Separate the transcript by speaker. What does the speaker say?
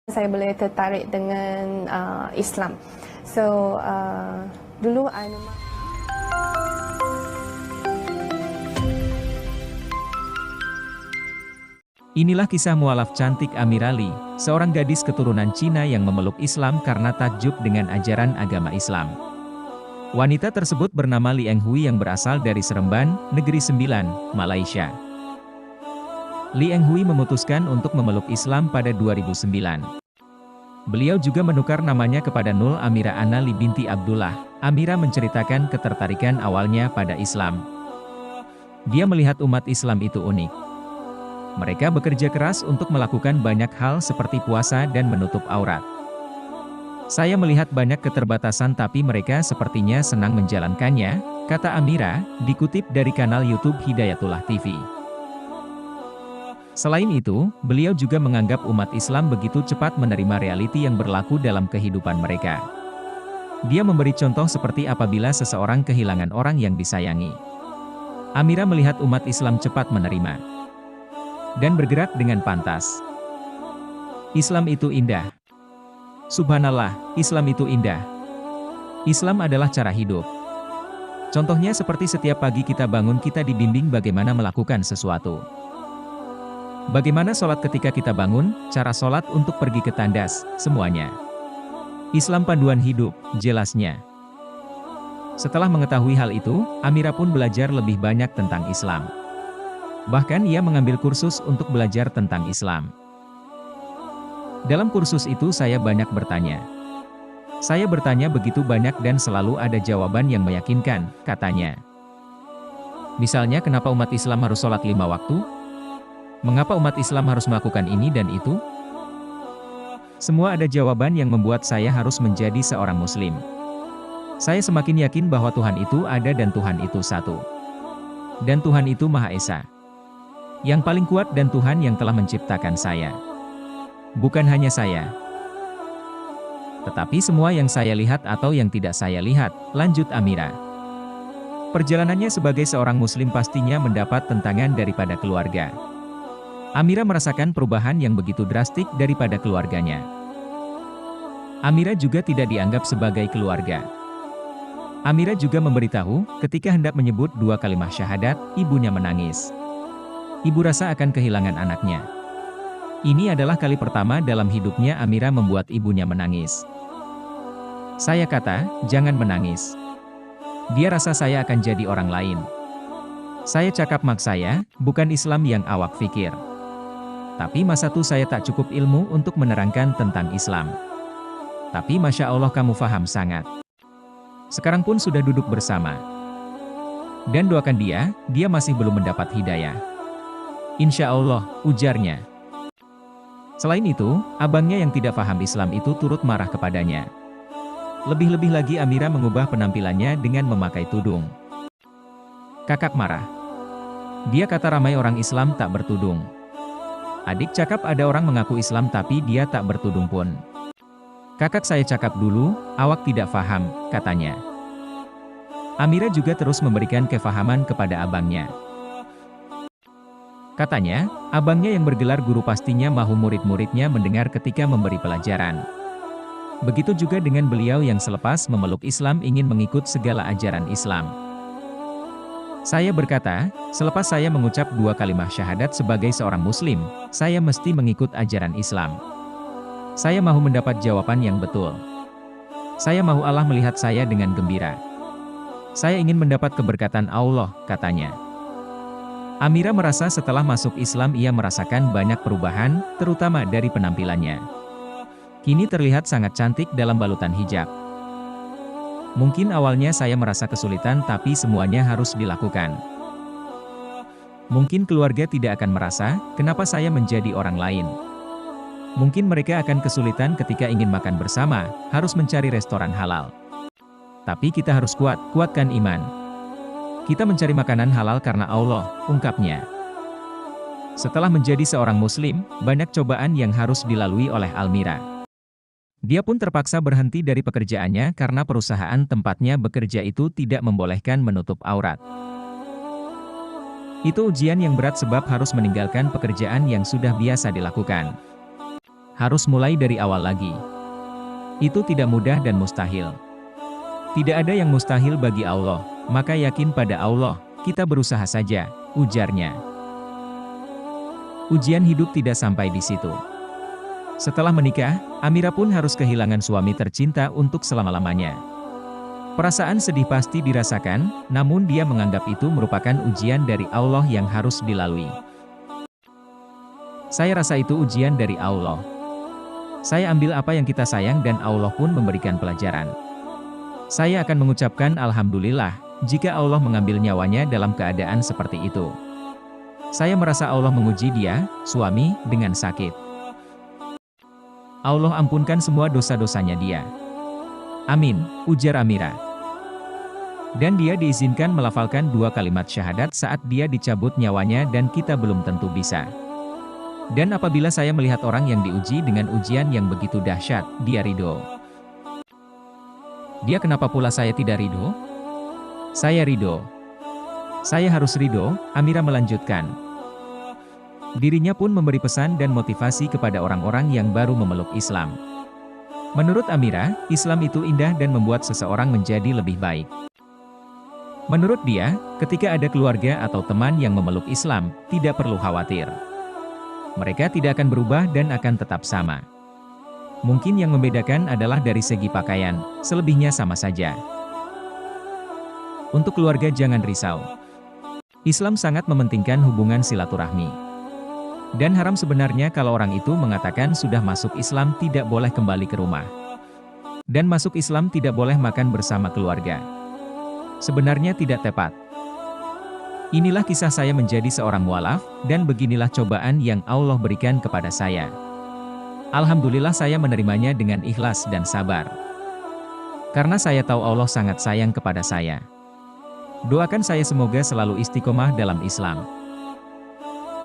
Speaker 1: saya boleh tertarik dengan Islam. So dulu
Speaker 2: Inilah kisah mualaf cantik Amirali, seorang gadis keturunan Cina yang memeluk Islam karena takjub dengan ajaran agama Islam. Wanita tersebut bernama Li Enghui yang berasal dari Seremban, Negeri Sembilan, Malaysia. Li Enghui memutuskan untuk memeluk Islam pada 2009. Beliau juga menukar namanya kepada Nul Amira Ana Li binti Abdullah. Amira menceritakan ketertarikan awalnya pada Islam. Dia melihat umat Islam itu unik. Mereka bekerja keras untuk melakukan banyak hal seperti puasa dan menutup aurat. Saya melihat banyak keterbatasan tapi mereka sepertinya senang menjalankannya, kata Amira, dikutip dari kanal YouTube Hidayatullah TV. Selain itu, beliau juga menganggap umat Islam begitu cepat menerima realiti yang berlaku dalam kehidupan mereka. Dia memberi contoh seperti apabila seseorang kehilangan orang yang disayangi. Amira melihat umat Islam cepat menerima dan bergerak dengan pantas. Islam itu indah. Subhanallah, Islam itu indah. Islam adalah cara hidup. Contohnya seperti setiap pagi kita bangun kita dibimbing bagaimana melakukan sesuatu. Bagaimana sholat ketika kita bangun, cara sholat untuk pergi ke tandas, semuanya. Islam panduan hidup, jelasnya. Setelah mengetahui hal itu, Amira pun belajar lebih banyak tentang Islam. Bahkan ia mengambil kursus untuk belajar tentang Islam. Dalam kursus itu saya banyak bertanya. Saya bertanya begitu banyak dan selalu ada jawaban yang meyakinkan, katanya. Misalnya kenapa umat Islam harus sholat 5 waktu? Mengapa umat Islam harus melakukan ini dan itu? Semua ada jawaban yang membuat saya harus menjadi seorang Muslim. Saya semakin yakin bahwa Tuhan itu ada dan Tuhan itu satu. Dan Tuhan itu Maha Esa. Yang paling kuat dan Tuhan yang telah menciptakan saya. Bukan hanya saya. Tetapi semua yang saya lihat atau yang tidak saya lihat, lanjut Amira. Perjalanannya sebagai seorang Muslim pastinya mendapat tentangan daripada keluarga. Amira merasakan perubahan yang begitu drastik daripada keluarganya. Amira juga tidak dianggap sebagai keluarga. Amira juga memberitahu, ketika hendak menyebut 2 kalimat syahadat, ibunya menangis. Ibu rasa akan kehilangan anaknya. Ini adalah kali pertama dalam hidupnya Amira membuat ibunya menangis. Saya kata, jangan menangis. Dia rasa saya akan jadi orang lain. Saya cakap mak saya, bukan Islam yang awak fikir. Tapi masa itu saya tak cukup ilmu untuk menerangkan tentang Islam. Tapi Masya Allah kamu faham sangat. Sekarang pun sudah duduk bersama. Dan doakan dia masih belum mendapat hidayah. Insya Allah, ujarnya. Selain itu, abangnya yang tidak paham Islam itu turut marah kepadanya. Lebih-lebih lagi Amira mengubah penampilannya dengan memakai tudung. Kakak marah. Dia kata ramai orang Islam tak bertudung. Adik cakap ada orang mengaku Islam tapi dia tak bertudung pun. Kakak saya cakap dulu, awak tidak paham, katanya. Amira juga terus memberikan kefahaman kepada abangnya. Katanya, abangnya yang bergelar guru pastinya mahu murid-muridnya mendengar ketika memberi pelajaran. Begitu juga dengan beliau yang selepas memeluk Islam ingin mengikut segala ajaran Islam. Saya berkata, selepas saya mengucap 2 kalimat syahadat sebagai seorang Muslim, saya mesti mengikut ajaran Islam. Saya mahu mendapat jawaban yang betul. Saya mahu Allah melihat saya dengan gembira. Saya ingin mendapat keberkatan Allah, katanya. Amira merasa setelah masuk Islam ia merasakan banyak perubahan, terutama dari penampilannya. Kini terlihat sangat cantik dalam balutan hijab. Mungkin awalnya saya merasa kesulitan tapi semuanya harus dilakukan. Mungkin keluarga tidak akan merasa, kenapa saya menjadi orang lain. Mungkin mereka akan kesulitan ketika ingin makan bersama, harus mencari restoran halal. Tapi kita harus kuat, kuatkan iman. Kita mencari makanan halal karena Allah, ungkapnya. Setelah menjadi seorang Muslim, banyak cobaan yang harus dilalui oleh Amira. Dia pun terpaksa berhenti dari pekerjaannya karena perusahaan tempatnya bekerja itu tidak membolehkan menutup aurat. Itu ujian yang berat sebab harus meninggalkan pekerjaan yang sudah biasa dilakukan. harus mulai dari awal lagi. Itu tidak mudah dan mustahil. Tidak ada yang mustahil bagi Allah, maka yakin pada Allah, kita berusaha saja, ujarnya. Ujian hidup tidak sampai di situ. Setelah menikah, Amira pun harus kehilangan suami tercinta untuk selama-lamanya. Perasaan sedih pasti dirasakan, namun dia menganggap itu merupakan ujian dari Allah yang harus dilalui. Saya rasa itu ujian dari Allah. Saya ambil apa yang kita sayang dan Allah pun memberikan pelajaran. Saya akan mengucapkan Alhamdulillah, jika Allah mengambil nyawanya dalam keadaan seperti itu. Saya merasa Allah menguji dia, suami, dengan sakit. Allah ampunkan semua dosa-dosanya dia. Amin, ujar Amira. Dan dia diizinkan melafalkan 2 kalimat syahadat saat dia dicabut nyawanya dan kita belum tentu bisa. Dan apabila saya melihat orang yang diuji dengan ujian yang begitu dahsyat, dia ridho. Dia kenapa pula saya tidak ridho? Saya ridho. Saya harus ridho, Amira melanjutkan. Dirinya pun memberi pesan dan motivasi kepada orang-orang yang baru memeluk Islam. Menurut Amira, Islam itu indah dan membuat seseorang menjadi lebih baik. Menurut dia, ketika ada keluarga atau teman yang memeluk Islam, tidak perlu khawatir. Mereka tidak akan berubah dan akan tetap sama. Mungkin yang membedakan adalah dari segi pakaian, selebihnya sama saja. Untuk keluarga jangan risau. Islam sangat mementingkan hubungan silaturahmi. Dan haram sebenarnya kalau orang itu mengatakan sudah masuk Islam tidak boleh kembali ke rumah. Dan masuk Islam tidak boleh makan bersama keluarga. Sebenarnya tidak tepat. Inilah kisah saya menjadi seorang mualaf, dan beginilah cobaan yang Allah berikan kepada saya. Alhamdulillah saya menerimanya dengan ikhlas dan sabar. Karena saya tahu Allah sangat sayang kepada saya. Doakan saya semoga selalu istiqomah dalam Islam.